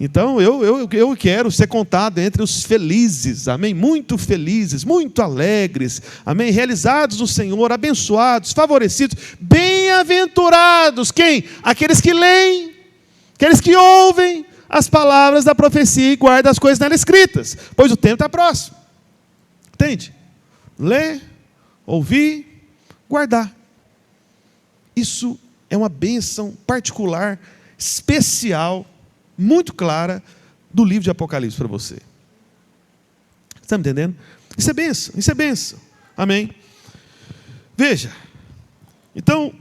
Então, eu quero ser contado entre os felizes, amém? Muito felizes, muito alegres, amém? Realizados no Senhor, abençoados, favorecidos, bem-aventurados. Quem? Aqueles que leem, aqueles que ouvem as palavras da profecia e guardam as coisas nela escritas, pois o tempo está próximo. Entende? Ler, ouvir, guardar. Isso é uma bênção particular, especial, muito clara do livro de Apocalipse para você. Está me entendendo? Isso é bênção, isso é bênção. Amém? Veja, então,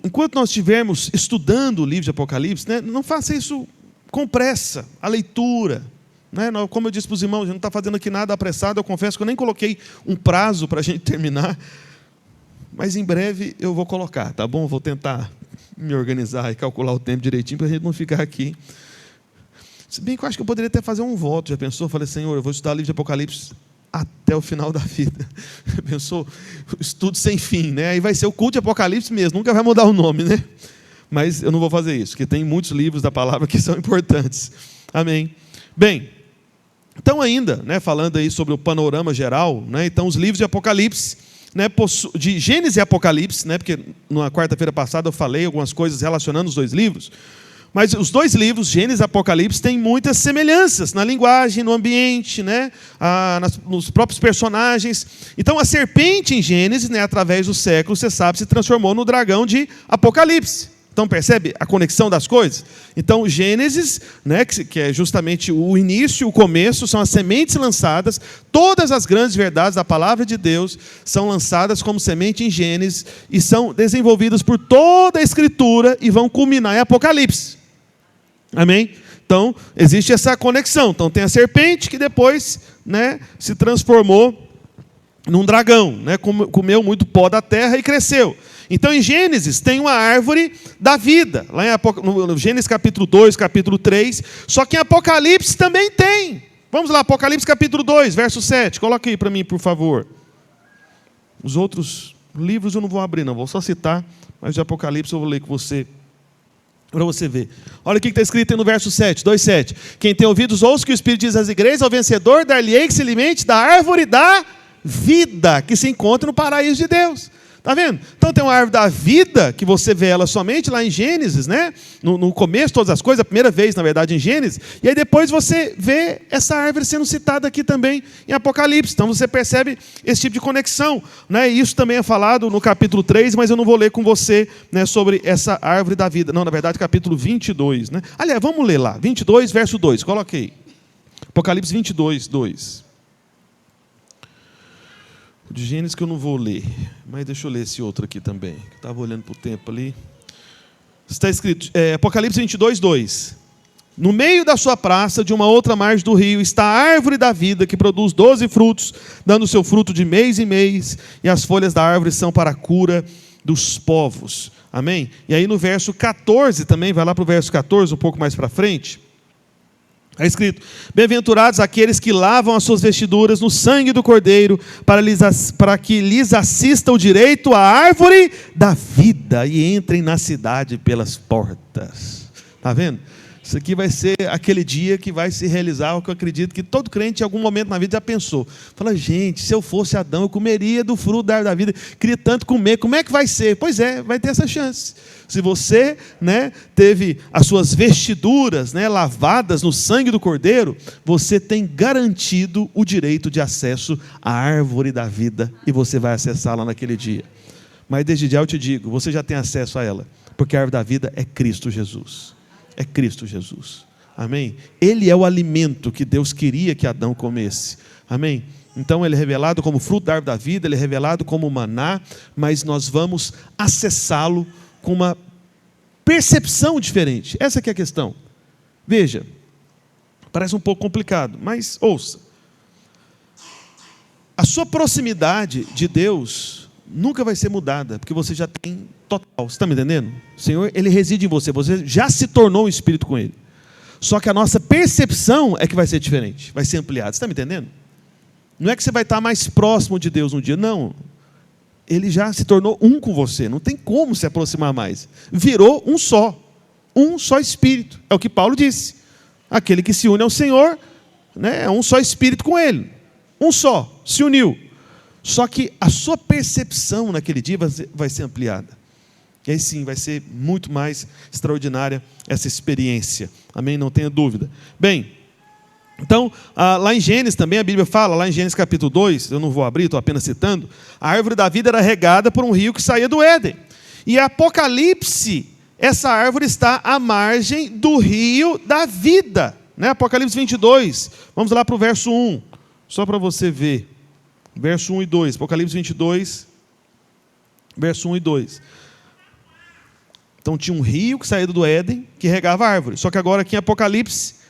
enquanto nós estivermos estudando o livro de Apocalipse, né, não faça isso com pressa, a leitura. Né? Como eu disse para os irmãos, a gente não está fazendo aqui nada apressado, eu confesso que eu nem coloquei um prazo para a gente terminar, mas em breve eu vou colocar, tá bom? Vou tentar me organizar e calcular o tempo direitinho para a gente não ficar aqui. Se bem que eu acho que eu poderia até fazer um voto, já pensou? Eu falei, Senhor, eu vou estudar o livro de Apocalipse até o final da vida. Já pensou? Estudo sem fim, né? Aí vai ser o culto de Apocalipse mesmo, nunca vai mudar o nome, né? Mas eu não vou fazer isso, porque tem muitos livros da palavra que são importantes. Amém? Bem, então ainda, né, falando aí sobre o panorama geral, né, então os livros de Apocalipse, né, de Gênesis e Apocalipse, né, porque na quarta-feira passada eu falei algumas coisas relacionando os dois livros, mas os dois livros, Gênesis e Apocalipse, têm muitas semelhanças na linguagem, no ambiente, né, nos próprios personagens. Então a serpente em Gênesis, né, através dos séculos, você sabe, se transformou no dragão de Apocalipse. Então percebe a conexão das coisas? Então Gênesis, né, que é justamente o início, o começo, são as sementes lançadas. Todas as grandes verdades da palavra de Deus são lançadas como semente em Gênesis e são desenvolvidas por toda a Escritura e vão culminar em Apocalipse. Amém? Então existe essa conexão. Então tem a serpente que depois, né, se transformou num dragão, né, comeu muito pó da terra e cresceu. Então em Gênesis tem uma árvore da vida, lá no Gênesis capítulo 2, capítulo 3, só que em Apocalipse também tem. Vamos lá, Apocalipse capítulo 2, verso 7, coloca aí para mim, por favor. Os outros livros eu não vou abrir não, vou só citar, mas de Apocalipse eu vou ler com você, para você ver. Olha o que está escrito aí no verso 7, 2:7. Quem tem ouvidos ouça o que o Espírito diz às igrejas, ao vencedor dar-lhe-ei que se alimente da árvore da vida que se encontra no paraíso de Deus. Está vendo? Então tem uma árvore da vida, que você vê ela somente lá em Gênesis, né? No começo de todas as coisas, a primeira vez, na verdade, em Gênesis. E aí depois você vê essa árvore sendo citada aqui também em Apocalipse. Então você percebe esse tipo de conexão, né? Isso também é falado no capítulo 3, mas eu não vou ler com você, né, sobre essa árvore da vida. Não, na verdade, capítulo 22. Né? Aliás, vamos ler lá. 22, verso 2. Coloquei. Apocalipse 22, 2. De Gênesis que eu não vou ler, mas deixa eu ler esse outro aqui também, que estava olhando para o tempo ali. Está escrito, Apocalipse 22, 2. No meio da sua praça, de uma outra margem do rio, está a árvore da vida, que produz 12 frutos, dando seu fruto de mês em mês, e as folhas da árvore são para a cura dos povos. Amém? E aí no verso 14 também, vai lá para o verso 14, um pouco mais para frente. Está escrito, bem-aventurados aqueles que lavam as suas vestiduras no sangue do Cordeiro, para que lhes assista o direito à árvore da vida e entrem na cidade pelas portas. Está vendo? Isso aqui vai ser aquele dia que vai se realizar o que eu acredito que todo crente em algum momento na vida já pensou. Fala, gente, se eu fosse Adão, eu comeria do fruto da árvore da vida, queria tanto comer, como é que vai ser? Pois é, vai ter essa chance. Se você, né, teve as suas vestiduras, né, lavadas no sangue do Cordeiro, você tem garantido o direito de acesso à árvore da vida e você vai acessá-la naquele dia. Mas desde já eu te digo, você já tem acesso a ela, porque a árvore da vida é Cristo Jesus. É Cristo Jesus. Amém? Ele é o alimento que Deus queria que Adão comesse. Amém? Então ele é revelado como fruto da árvore da vida, ele é revelado como maná, mas nós vamos acessá-lo com uma percepção diferente. Essa que é a questão. Veja, parece um pouco complicado, mas ouça. A sua proximidade de Deus nunca vai ser mudada, porque você já tem total. Você está me entendendo? O Senhor, Ele reside em você, você já se tornou um espírito com Ele. Só que a nossa percepção é que vai ser diferente, vai ser ampliada. Você está me entendendo? Não é que você vai estar mais próximo de Deus um dia, não. Ele já se tornou um com você, não tem como se aproximar mais. Virou um só espírito. É o que Paulo disse. Aquele que se une ao Senhor, né, é um só espírito com Ele. Um só, se uniu. Só que a sua percepção naquele dia vai ser ampliada. E aí sim, vai ser muito mais extraordinária essa experiência. Amém? Não tenha dúvida. Bem, então, lá em Gênesis também a Bíblia fala, lá em Gênesis capítulo 2, eu não vou abrir, estou apenas citando, a árvore da vida era regada por um rio que saía do Éden. E Apocalipse, essa árvore está à margem do rio da vida. Né? Apocalipse 22, vamos lá para o verso 1, só para você ver. Verso 1 e 2, Apocalipse 22, verso 1 e 2. Então tinha um rio que saía do Éden, que regava a árvore. Só que agora aqui em Apocalipse,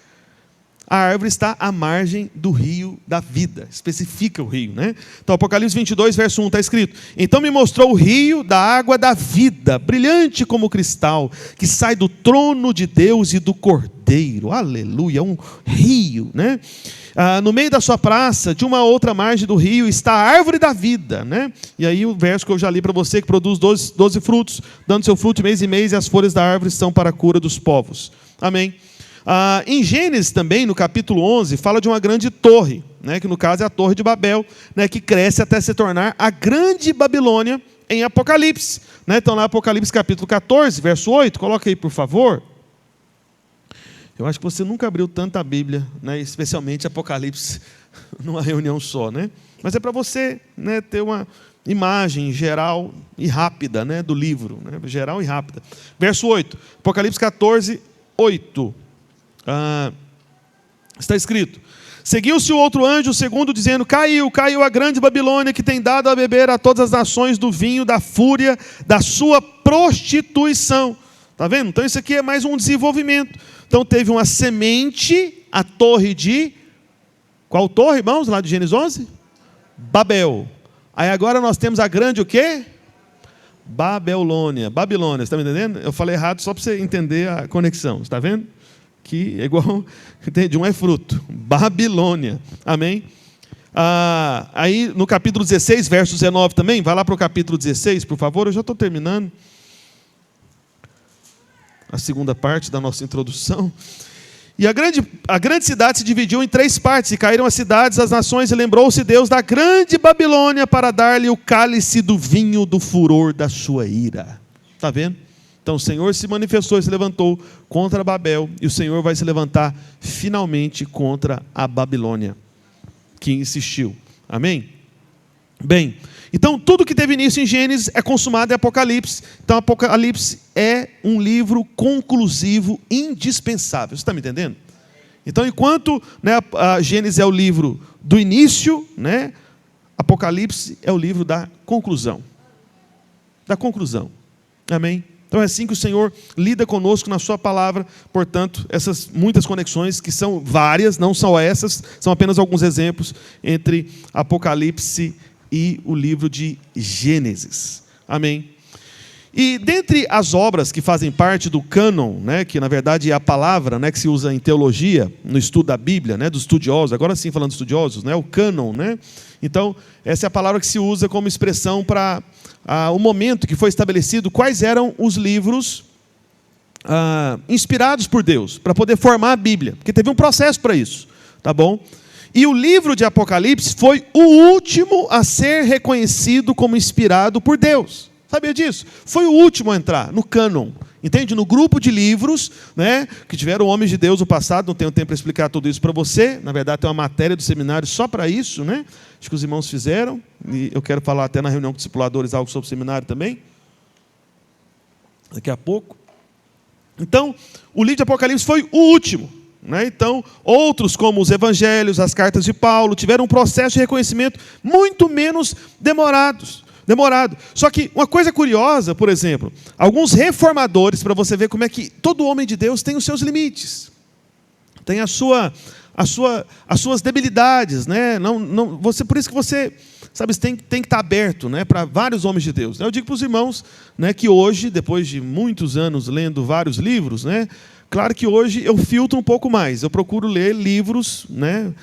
a árvore está à margem do rio da vida. Especifica o rio, né? Então Apocalipse 22, verso 1 está escrito: então me mostrou o rio da água da vida, brilhante como cristal, que sai do trono de Deus e do Cordeiro. Aleluia, um rio, né? No meio da sua praça, de uma outra margem do rio, está a árvore da vida, né? E aí o verso que eu já li para você, que produz 12 frutos, dando seu fruto de mês em mês, e as folhas da árvore são para a cura dos povos. Amém? Em Gênesis também, no capítulo 11, fala de uma grande torre, né, que no caso é a Torre de Babel, né, que cresce até se tornar a grande Babilônia em Apocalipse. Né? Então lá Apocalipse capítulo 14, verso 8, coloca aí por favor. Eu acho que você nunca abriu tanta Bíblia, né, especialmente Apocalipse, numa reunião só. Né? Mas é para você, né, ter uma imagem geral e rápida, né, do livro, né, geral e rápida. Verso 8, Apocalipse 14, 8. Está escrito: seguiu-se o outro anjo, o segundo, dizendo: caiu a grande Babilônia, que tem dado a beber a todas as nações do vinho da fúria da sua prostituição. Está vendo? Então isso aqui é mais um desenvolvimento. Então teve uma semente, a torre de... Qual torre, irmãos, lá de Gênesis 11? Babel. Aí agora nós temos a grande o quê? Babilônia, você está me entendendo? Eu falei errado só para você entender a conexão, está vendo? Que é igual, de um é fruto, Babilônia, amém? Aí no capítulo 16, verso 19 também, vai lá para o capítulo 16, por favor, eu já estou terminando a segunda parte da nossa introdução. E a grande cidade se dividiu em 3 partes, e caíram as cidades, as nações, e lembrou-se Deus da grande Babilônia para dar-lhe o cálice do vinho do furor da sua ira. Está vendo? Então o Senhor se manifestou e se levantou contra Babel, e o Senhor vai se levantar finalmente contra a Babilônia, que insistiu. Amém? Bem, então tudo que teve início em Gênesis é consumado em Apocalipse. Então Apocalipse é um livro conclusivo, indispensável. Você está me entendendo? Então enquanto, né, a Gênesis é o livro do início, né, Apocalipse é o livro da conclusão. Da conclusão. Amém? Então é assim que o Senhor lida conosco na sua palavra. Portanto, essas muitas conexões, que são várias, não são essas, são apenas alguns exemplos entre Apocalipse e o livro de Gênesis. Amém? E dentre as obras que fazem parte do cânon, né, que na verdade é a palavra, né, que se usa em teologia, no estudo da Bíblia, né, dos estudiosos, agora sim falando de estudiosos, né, o cânon, né? Então, essa é a palavra que se usa como expressão para o momento que foi estabelecido quais eram os livros inspirados por Deus, para poder formar a Bíblia, porque teve um processo para isso, tá bom? E o livro de Apocalipse foi o último a ser reconhecido como inspirado por Deus. Sabia disso? Foi o último a entrar no cânon, entende? No grupo de livros, né, que tiveram homens de Deus no passado. Não tenho tempo para explicar tudo isso para você. Na verdade, tem uma matéria do seminário só para isso, né? Acho que os irmãos fizeram. E eu quero falar até na reunião com os discipuladores algo sobre o seminário também. Daqui a pouco. Então, o livro de Apocalipse foi o último, né? Então, outros como os evangelhos, as cartas de Paulo, tiveram um processo de reconhecimento muito menos demorado. Só que uma coisa curiosa, por exemplo, alguns reformadores, para você ver como é que todo homem de Deus tem os seus limites, tem as suas debilidades, né? Por isso que você, sabe, tem que estar aberto, né, para vários homens de Deus. Eu digo para os irmãos, né, que hoje, depois de muitos anos lendo vários livros, né, claro que hoje eu filtro um pouco mais, eu procuro ler livros, né,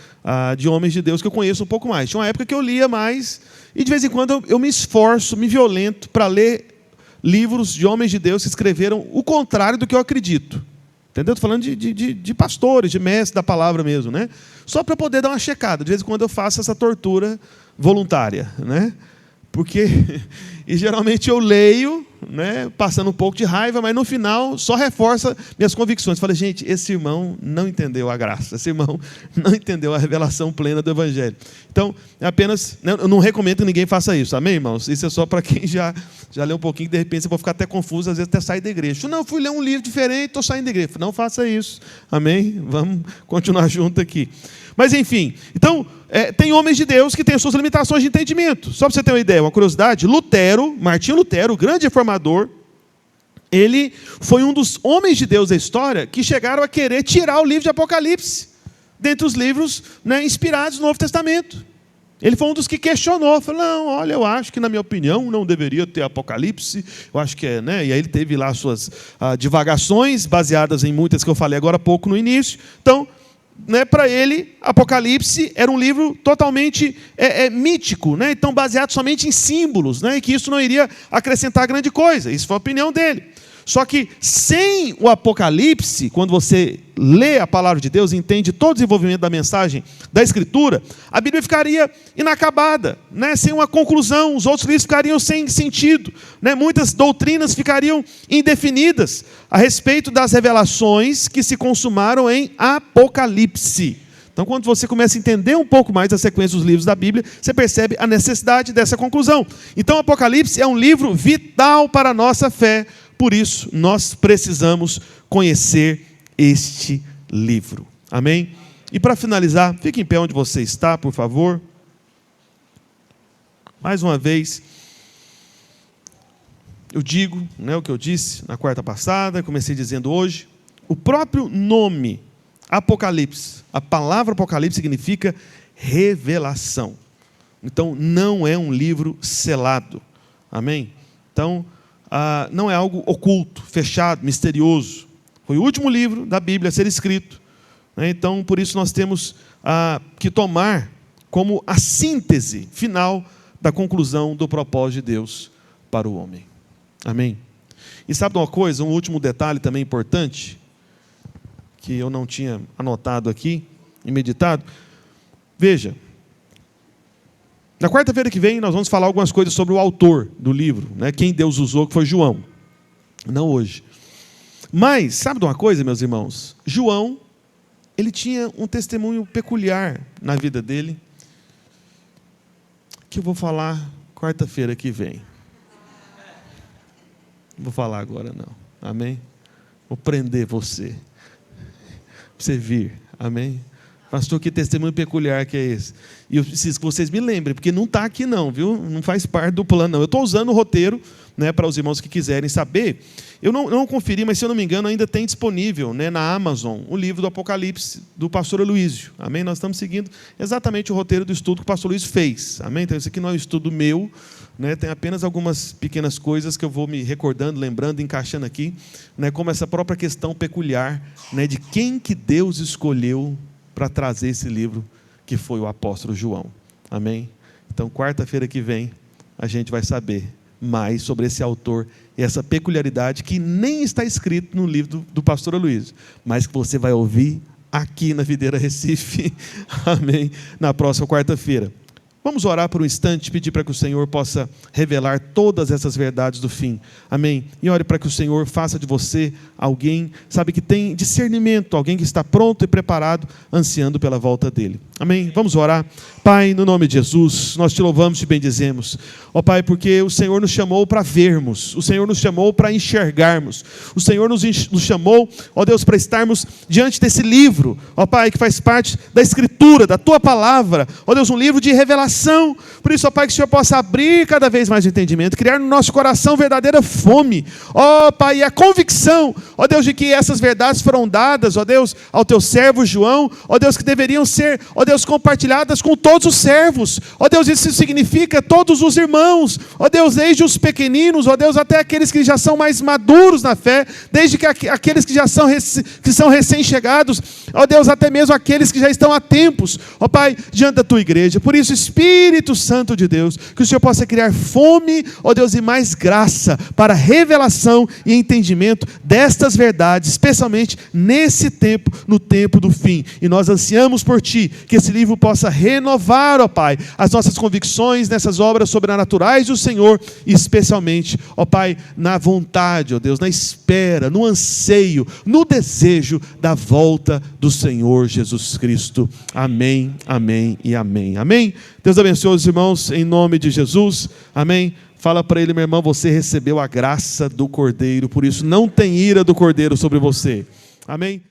de homens de Deus que eu conheço um pouco mais. Tinha uma época que eu lia mais, e de vez em quando eu me esforço, me violento para ler livros de homens de Deus que escreveram o contrário do que eu acredito. Entendeu? Estou falando de pastores, de mestres da palavra mesmo, né? Só para poder dar uma checada. De vez em quando eu faço essa tortura voluntária, né? Porque, e geralmente eu leio, né, passando um pouco de raiva, mas no final só reforça minhas convicções. Falei, gente, esse irmão não entendeu a graça, esse irmão não entendeu a revelação plena do Evangelho. Então, é apenas, eu não recomendo que ninguém faça isso, amém, irmãos? Isso é só para quem já leu um pouquinho, de repente você pode ficar até confuso, às vezes até sair da igreja. Não, fui ler um livro diferente, estou saindo da igreja. Não faça isso, amém? Vamos continuar junto aqui. Mas enfim, então, tem homens de Deus que têm suas limitações de entendimento. Só para você ter uma ideia, uma curiosidade, Martinho Lutero, o grande reformador, ele foi um dos homens de Deus da história que chegaram a querer tirar o livro de Apocalipse dentre os livros, né, inspirados no Novo Testamento. Ele foi um dos que questionou, falou, não, olha, eu acho que na minha opinião não deveria ter Apocalipse, eu acho que né? E aí ele teve lá suas divagações, baseadas em muitas que eu falei agora há pouco no início. Então, né, para ele, Apocalipse era um livro totalmente mítico, né, então baseado somente em símbolos, né, e que isso não iria acrescentar grande coisa. Isso foi a opinião dele. Só que sem o Apocalipse, quando você lê a palavra de Deus e entende todo o desenvolvimento da mensagem da Escritura, a Bíblia ficaria inacabada, né? Sem uma conclusão, os outros livros ficariam sem sentido, né? Muitas doutrinas ficariam indefinidas a respeito das revelações que se consumaram em Apocalipse. Então, quando você começa a entender um pouco mais a sequência dos livros da Bíblia, você percebe a necessidade dessa conclusão. Então, Apocalipse é um livro vital para a nossa fé. Por isso, nós precisamos conhecer este livro. Amém? E para finalizar, fique em pé onde você está, por favor. Mais uma vez, eu digo, né, o que eu disse na quarta passada, comecei dizendo hoje, o próprio nome Apocalipse, a palavra Apocalipse significa revelação. Então, não é um livro selado. Amém? Então, não é algo oculto, fechado, misterioso. Foi o último livro da Bíblia a ser escrito, né? Então, por isso nós temos que tomar como a síntese final da conclusão do propósito de Deus para o homem. Amém? E sabe uma coisa, um último detalhe também importante? que eu não tinha anotado aqui e meditado. Veja, na quarta-feira que vem nós vamos falar algumas coisas sobre o autor do livro, né? Quem Deus usou, que foi João. Não hoje. Mas, sabe de uma coisa, meus irmãos? João, ele tinha um testemunho peculiar na vida dele, que eu vou falar quarta-feira que vem. Não vou falar agora não, amém? Vou prender você, para você vir, amém? Pastor, que testemunho peculiar que é esse? E eu preciso que vocês me lembrem, porque não está aqui não, viu? Não faz parte do plano não. Eu estou usando o roteiro, né, para os irmãos que quiserem saber. Eu não conferi, mas se eu não me engano ainda tem disponível, né, na Amazon o livro do Apocalipse do pastor Aloísio, amém? Nós estamos seguindo exatamente o roteiro do estudo que o pastor Luiz fez, amém? Então isso aqui não é um estudo meu, né, tem apenas algumas pequenas coisas que eu vou me recordando, lembrando, encaixando aqui, né, como essa própria questão peculiar, né, de quem que Deus escolheu para trazer esse livro, que foi o apóstolo João, amém? Então quarta-feira que vem a gente vai saber mais sobre esse autor e essa peculiaridade que nem está escrito no livro do pastor Aloísio, mas que você vai ouvir aqui na Videira Recife, amém, na próxima quarta-feira. Vamos orar por um instante, pedir para que o Senhor possa revelar todas essas verdades do fim, amém? E ore para que o Senhor faça de você alguém, sabe, que tem discernimento, alguém que está pronto e preparado, ansiando pela volta dele, amém? Vamos orar. Pai, no nome de Jesus, nós te louvamos e te bendizemos, ó Pai, porque o Senhor nos chamou para vermos, o Senhor nos chamou para enxergarmos, o Senhor nos chamou, ó Deus, para estarmos diante desse livro, ó Pai, que faz parte da Escritura, da Tua Palavra, ó Deus, um livro de revelação. Por isso, ó Pai, que o Senhor possa abrir cada vez mais o entendimento, criar no nosso coração verdadeira fome, ó Pai, e a convicção, ó Deus, de que essas verdades foram dadas, ó Deus, ao Teu servo João, ó Deus, que deveriam ser, ó Deus, compartilhadas com todos os servos, ó Deus, isso significa todos os irmãos, ó Deus, desde os pequeninos, ó Deus, até aqueles que já são mais maduros na fé, desde que aqueles que já são recém-chegados, ó Deus, até mesmo aqueles que já estão há tempos, ó Pai, diante da Tua igreja. Por isso, Espírito Santo de Deus, que o Senhor possa criar fome, ó Deus, e mais graça para revelação e entendimento destas verdades, especialmente nesse tempo, no tempo do fim. E nós ansiamos por Ti, que esse livro possa renovar, ó Pai, as nossas convicções nessas obras sobrenaturais do Senhor, e especialmente, ó Pai, na vontade, ó Deus, na espera, no anseio, no desejo da volta do Senhor Jesus Cristo. Amém, amém e amém. Amém? Deus abençoe os irmãos em nome de Jesus. Amém? Fala para ele, meu irmão, você recebeu a graça do Cordeiro, por isso não tem ira do Cordeiro sobre você. Amém?